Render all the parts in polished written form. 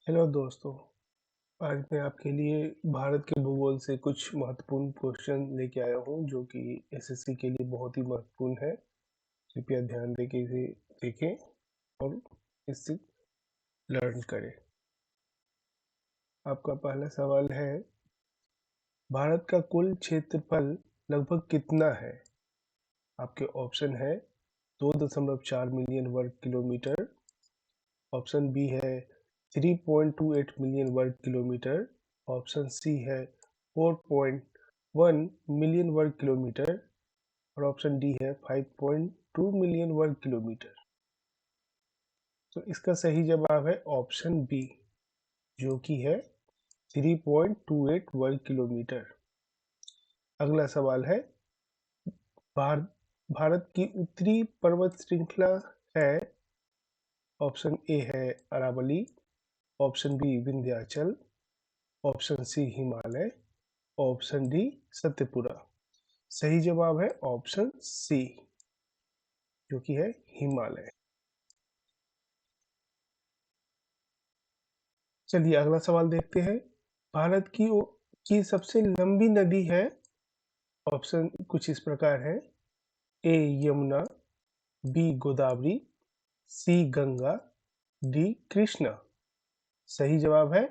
Hello दोस्तों। आज मैं आपके लिए भारत के भूगोल से कुछ महत्वपूर्ण क्वेश्चन लेके आया हूँ जो कि एसएससी के लिए बहुत ही महत्वपूर्ण है। कृपया ध्यान दे के इसे देखें और इससे लर्न करें। आपका पहला सवाल है, भारत का कुल क्षेत्रफल लगभग कितना है? आपके ऑप्शन है 2.4 मिलियन वर्ग किलोमीटर। ऑप्शन बी है 3.28 मिलियन वर्ग किलोमीटर। ऑप्शन सी है 4.1 मिलियन वर्ग किलोमीटर और ऑप्शन डी है 5.2 मिलियन वर्ग किलोमीटर। तो इसका सही जवाब है ऑप्शन बी, जो कि है 3.28 वर्ग किलोमीटर। अगला सवाल है, भार, भारत की उत्तरी पर्वत श्रृंखला है। ऑप्शन ए है Aravalli, option B Vindhyachal, option C Himalaya, option D Satyapura. सही जवाब है ऑप्शन सी, जो कि है हिमालय। चलिए अगला सवाल देखते हैं। भारत की सबसे लंबी नदी है। ऑप्शन कुछ इस प्रकार है, ए यमुना, बी गोदावरी, सी गंगा, डी कृष्णा। सही जवाब है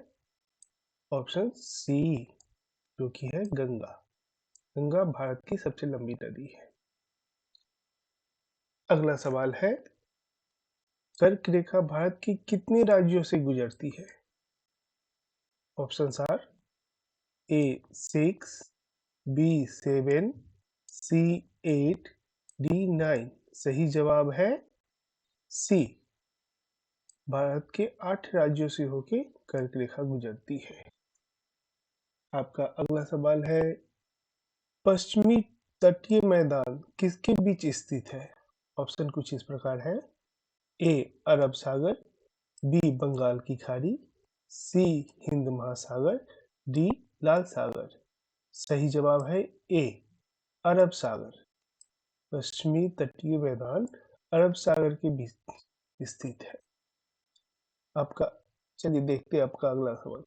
ऑप्शन सी, जो कि है गंगा। गंगा भारत की सबसे लंबी नदी है। अगला सवाल है, कर्क रेखा भारत के कितने राज्यों से गुजरती है? Options are A 6, B 7, C 8, D 9। सही जवाब है सी, भारत के 8 राज्यों से होके कर्क रेखा गुजरती है। आपका अगला सवाल है, पश्चिमी तटीय मैदान किसके बीच स्थित है? ऑप्शन कुछ इस प्रकार है, ए अरब सागर, बी बंगाल की खाड़ी, सी हिंद महासागर, डी लाल सागर। सही जवाब है ए अरब सागर। पश्चिमी तटीय मैदान अरब सागर के बीच स्थित है। आपका चलिए देखते हैं आपका अगला सवाल।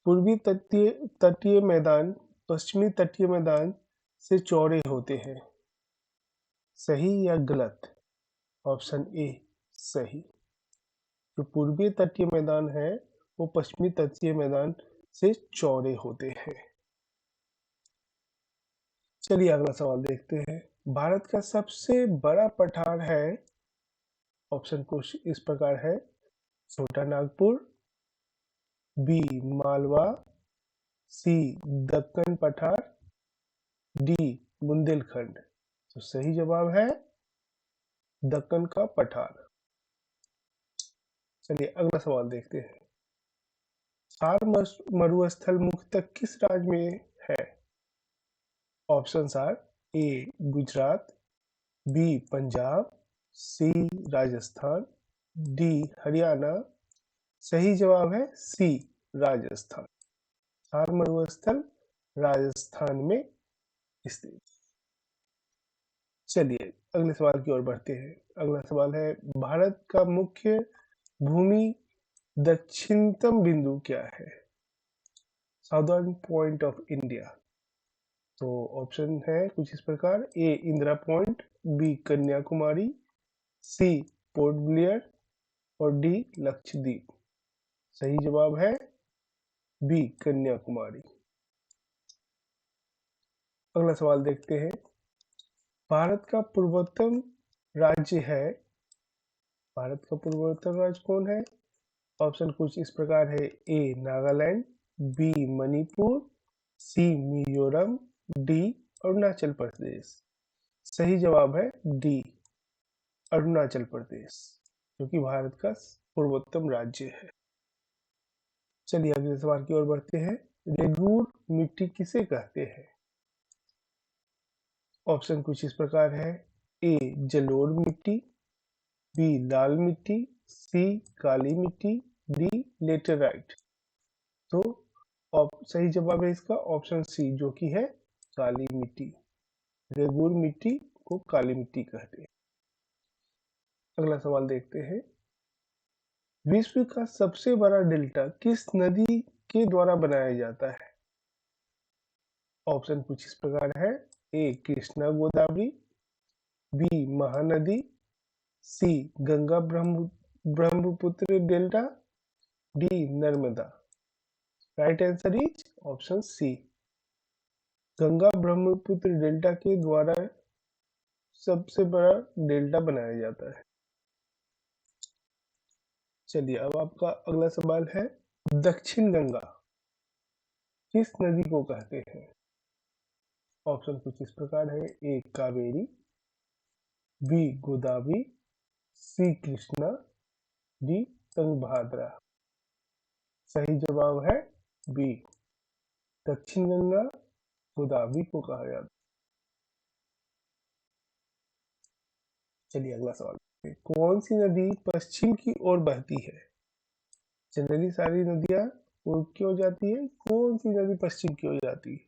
पूर्वी तटीय तटीय मैदान पश्चिमी तटीय मैदान से चौड़े होते हैं। सही या गलत? ऑप्शन ए सही। जो पूर्वी तटीय मैदान है वो पश्चिमी तटीय मैदान से चौड़े होते हैं। चलिए अगला सवाल देखते हैं। भारत का सबसे बड़ा पठार है। ऑप्शन कुछ इस प्रकार है, छोटा नागपुर, बी मालवा, सी दक्कन पठार, डी बुंदेलखंड। तो सही जवाब है दक्कन का पठार। चलिए अगला सवाल देखते हैं। थार मरुस्थल मुख्यतः किस राज्य में है? Options are A Gujarat, B Punjab, C Rajasthan, D Haryana. सही जवाब है सी राजस्थान। थार मरुस्थल राजस्थान में स्थित। चलिए अगले सवाल की ओर बढ़ते हैं। अगला सवाल है, भारत का मुख्य भूमि दक्षिणतम बिंदु क्या है? Southern point of India. तो ऑप्शन है कुछ इस प्रकार, ए इंदिरा पॉइंट, बी कन्याकुमारी, सी पोर्ट ब्लेयर और डी लक्षद्वीप। सही जवाब है बी कन्याकुमारी। अगला सवाल देखते हैं। भारत का पूर्वोत्तर राज्य है। भारत का पूर्वोत्तर राज्य कौन है? ऑप्शन कुछ इस प्रकार है, ए नागालैंड, बी मणिपुर, सी मिजोरम, डी अरुणाचल प्रदेश। सही जवाब है डी अरुणाचल प्रदेश, जो कि भारत का पूर्वोत्तर राज्य है। चलिए अगले सवाल की ओर बढ़ते हैं। रेगूर मिट्टी किसे कहते हैं? ऑप्शन कुछ इस प्रकार है, ए जलोढ़ मिट्टी, बी लाल मिट्टी, सी काली मिट्टी, डी लेटेराइट। तो सही जवाब है इसका ऑप्शन सी, जो कि है काली मिट्टी। रेगूर मिट्टी को काली मिट्टी कहते हैं। अगला सवाल देखते हैं। विश्व का सबसे बड़ा डेल्टा किस नदी के द्वारा बनाया जाता है? ऑप्शन कुछ इस प्रकार है। A Krishna Godavari, B Mahanadi, C Ganga Brahmaputra delta, D Narmada. Right answer is option C, Ganga Brahmaputra delta के द्वारा सबसे बड़ा डेल्टा बनाया जाता है। चलिए अब आपका अगला सवाल है, दक्षिण गंगा किस नदी को कहते हैं? ऑप्शन कुछ इस प्रकार है। ए कावेरी, बी गोदावरी, सी कृष्णा, डी तुंगभद्रा। सही जवाब है बी, दक्षिण गंगा गोदावरी को कहा जाता है। चलिए अगला सवाल, कौन सी नदी पश्चिम की ओर बहती है? जनरली सारी नदियां पूर्व की ओर जाती है, कौन सी नदी पश्चिम की ओर जाती है?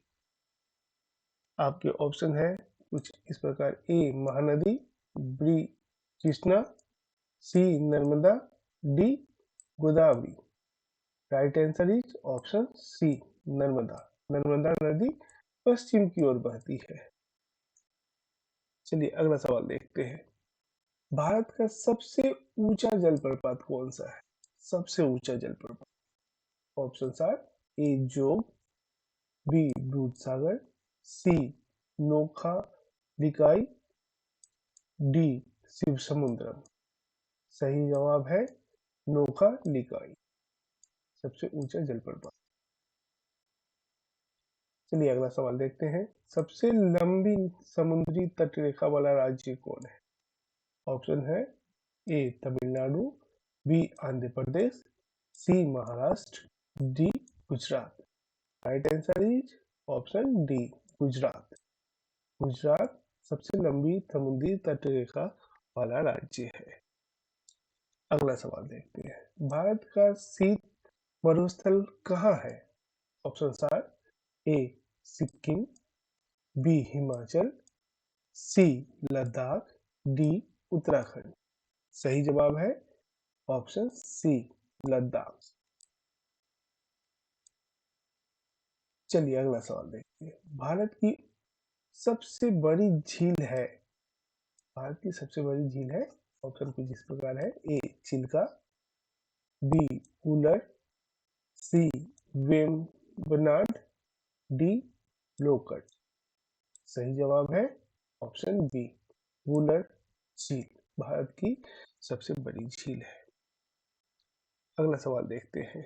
आपके ऑप्शन है कुछ इस प्रकार। A Mahanadi, B Krishna, C Narmada, D Godavari. Right answer is option C, Narmada. Narmada नदी पश्चिम की ओर बहती है। चलिए अगला सवाल देखते हैं, भारत का सबसे ऊंचा जलप्रपात कौन सा है? सबसे ऊंचा जलप्रपात। ऑप्शन आर, ए जोग, बी दूधसागर, सी नोखा लिकाई, डी शिव समुद्रम। सही जवाब है नोखा लिकाई, सबसे ऊंचा जलप्रपात। चलिए अगला सवाल देखते हैं, सबसे लंबी समुद्री तटरेखा वाला राज्य कौन है? ऑप्शन है A Tamil Nadu, B Andhra Pradesh, C Maharashtra, D Gujarat. Right answer is option D, Gujarat. Gujarat सबसे लंबी समुद्री तटरेखा वाला राज्य है। अगला सवाल देखते हैं, भारत का शीत मरुस्थल कहाँ है? Option are, A Sikkim, B Himachal, C Ladakh, D Uttarakhand. सही जवाब है ऑप्शन सी, लद्दाख। चलिए अगला सवाल देखते हैं, भारत की सबसे बड़ी झील है, भारत की सबसे बड़ी झील है, ऑप्शन कुछ इस प्रकार है। ए चिल्का, बी उलर, सी वेम्बनाड, डी लोकट। सही जवाब है ऑप्शन बी, वुलर झील भारत की सबसे बड़ी झील है। अगला सवाल देखते हैं,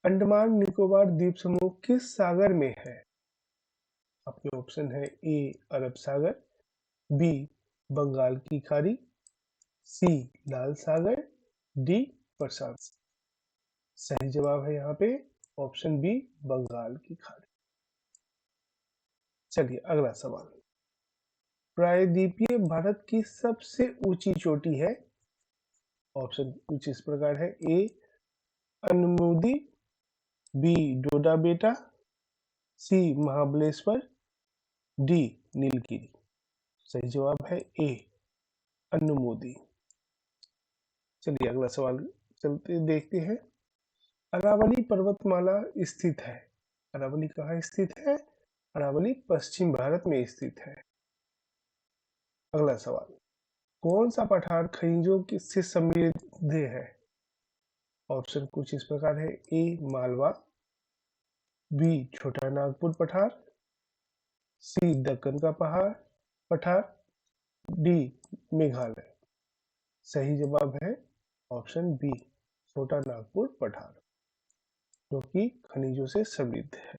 अंडमान निकोबार द्वीप समूह किस सागर में है? आपके ऑप्शन है, ए अरब सागर, बी बंगाल की खाड़ी, सी लाल सागर, डी प्रशांत। सही जवाब है यहाँ पे ऑप्शन बी, बंगाल की खाड़ी। चलिए अगला सवाल, प्रायद्वीपीय भारत की सबसे ऊंची चोटी है? ऑप्शन कुछ इस प्रकार है। ए अनमुदी, बी डोडा बेटा, सी महाबलेश्वर, डी नीलगिरी। सही जवाब है ए अनमुदी। चलिए अगला सवाल चलते देखते हैं, अरावली पर्वतमाला स्थित है, अरावली कहाँ स्थित है? अरावली पश्चिम भारत में स्थित है। अगला सवाल, कौन सा पठार खनिजों से समृद्ध है? ऑप्शन कुछ इस प्रकार है। ए मालवा, बी छोटा नागपुर पठार, सी दक्कन का पहाड़ पठार, डी मेघालय। सही जवाब है ऑप्शन बी, छोटा नागपुर पठार, जो कि खनिजों से समृद्ध है।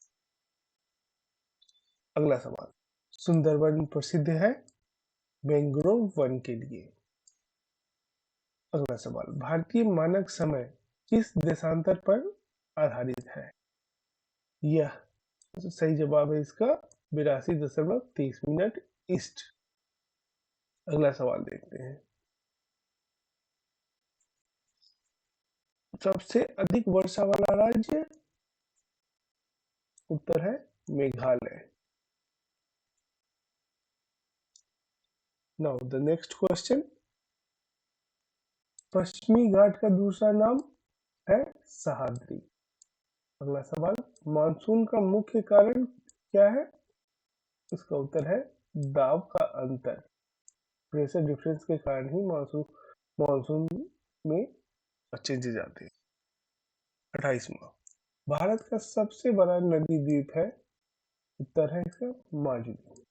अगला सवाल, सुंदरवन प्रसिद्ध है मैंग्रोव वन के लिए। अगला सवाल, भारतीय मानक समय किस देशांतर पर आधारित है? यह सही जवाब है इसका 82.30 ईस्ट। अगला सवाल देखते हैं, सबसे अधिक वर्षा वाला राज्य? उत्तर है Meghalaya. Now the next question, पश्चिमी घाट का दूसरा नाम है सह्याद्री। अगला सवाल, मानसून का मुख्य कारण क्या है? इसका उत्तर है दाब का अंतर। प्रेशर डिफरेंस के कारण ही मानसून में चेंजेस आते हैं। 28वां, भारत का सबसे बड़ा नदी द्वीप है? उत्तर है इसका माजुली।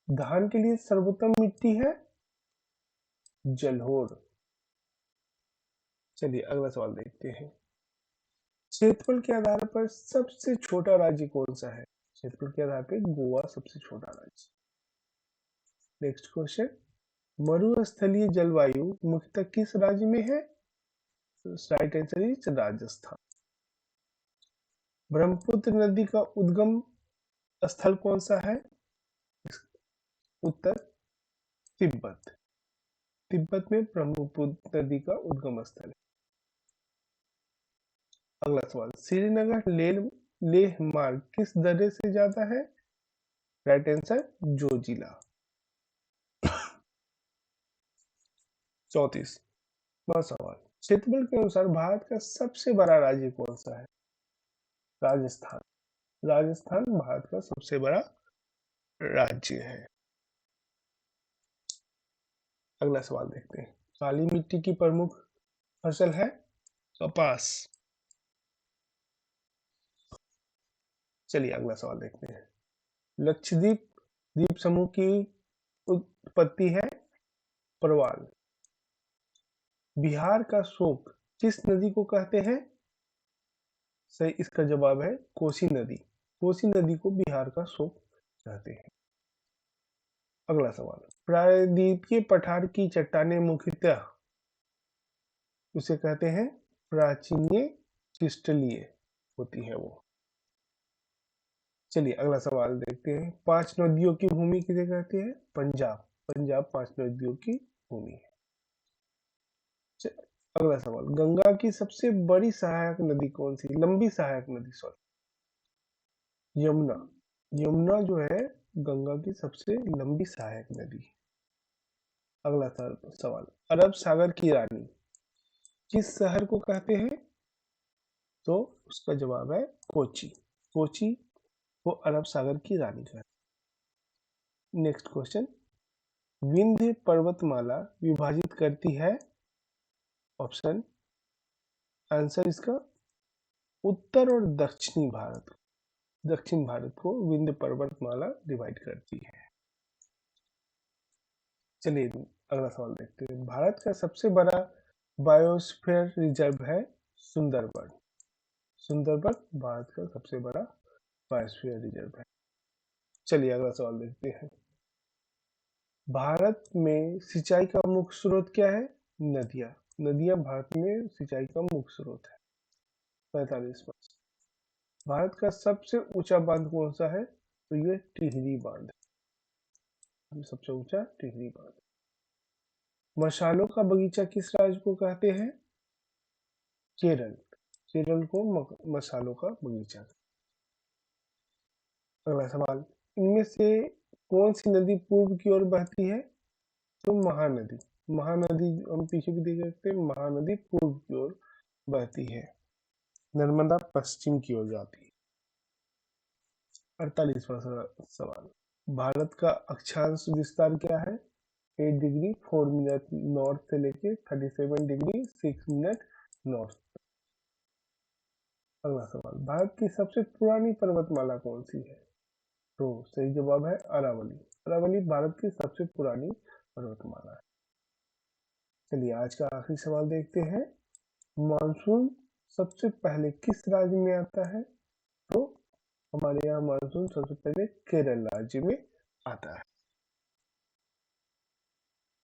धान के लिए सर्वोत्तम मिट्टी है जलोढ़। चलिए अगला सवाल देखते हैं। क्षेत्रफल के आधार पर सबसे छोटा राज्य कौन सा है? क्षेत्रफल के आधार पर गोवा सबसे छोटा राज्य। नेक्स्ट क्वेश्चन, मरुस्थलीय जलवायु मुख्यतः किस राज्य में है? Right answer is Rajasthan. Brahmaputra नदी का उद्गम स्थल कौन सा है? उत्तर तिब्बत। तिब्बत में ब्रह्मपुत्र नदी का उद्गम स्थल है। अगला सवाल, श्रीनगर लेह मार्ग किस दर्रे से जाता है? Right answer Zoji La. 34वां सवाल, क्षेत्रफल के अनुसार भारत का सबसे बड़ा राज्य कौन सा है? राजस्थान। राजस्थान भारत का सबसे बड़ा राज्य है। अगला सवाल देखते हैं। काली मिट्टी की प्रमुख फसल है कपास। चलिए अगला सवाल देखते हैं। लक्षद्वीप द्वीप समूह की उत्पत्ति है परवाल। बिहार का शोक किस नदी को कहते हैं? सही, इसका जवाब है कोसी नदी। कोसी नदी को बिहार का शोक कहते हैं। अगला सवाल, प्रायद्वीपीय पठार की चट्टानें मुख्यतः उसे कहते हैं प्राचीन क्रिस्टलीय होती है वो। चलिए अगला सवाल देखते हैं। 5 नदियों की भूमि किसे कहते हैं? पंजाब। पंजाब 5 नदियों की भूमि है। अगला सवाल, गंगा की सबसे बड़ी सहायक नदी कौन सी? लंबी सहायक नदी, सॉरी, यमुना। यमुना जो है गंगा की सबसे लंबी सहायक नदी। अगला सवाल, अरब सागर की रानी किस शहर को कहते हैं? तो उसका जवाब है कोची। कोची को अरब सागर की रानी कहते हैं। नेक्स्ट क्वेश्चन, विंध्य पर्वतमाला विभाजित करती है? ऑप्शन आंसर इसका उत्तर और दक्षिणी भारत। दक्षिण भारत को विंध्य पर्वतमाला डिवाइड करती है। चलिए अगला सवाल देखते हैं। भारत का सबसे बड़ा बायोस्फीयर रिजर्व है सुंदरबन। सुंदरबन भारत का सबसे बड़ा बायोस्फीयर रिजर्व है। चलिए अगला सवाल देखते हैं। भारत में सिंचाई का मुख्य स्रोत क्या है? नदियां। नदियां भारत में सिंचाई का मुख्य स्रोत है। 45वां, भारत का सबसे ऊंचा बांध कौन सा है? तो ये टिहरी बांध है, सबसे ऊंचा टिहरी बांध। मसालों का बगीचा किस राज्य को कहते हैं? केरल। केरल को मसालों का बगीचा। अगला सवाल, इनमें से कौन सी नदी पूर्व की ओर बहती है? तो महानदी। महानदी हम पीछे भी देख सकते हैं, महानदी पूर्व की ओर बहती है। नर्मदा पश्चिम की ओर जाती है। 48वां सवाल, भारत का अक्षांश विस्तार क्या है? 8 डिग्री 4 मिनट नॉर्थ से लेके 37 डिग्री 6 मिनट नॉर्थ। अगला सवाल, भारत की सबसे पुरानी पर्वतमाला कौन सी है? तो सही जवाब है अरावली। अरावली भारत की सबसे पुरानी पर्वतमाला है। चलिए आज का आखिरी सवाल देखते हैं। मानसून सबसे पहले किस राज्य में आता है? तो हमारे यहाँ मानसून सबसे पहले केरल राज्य में आता है।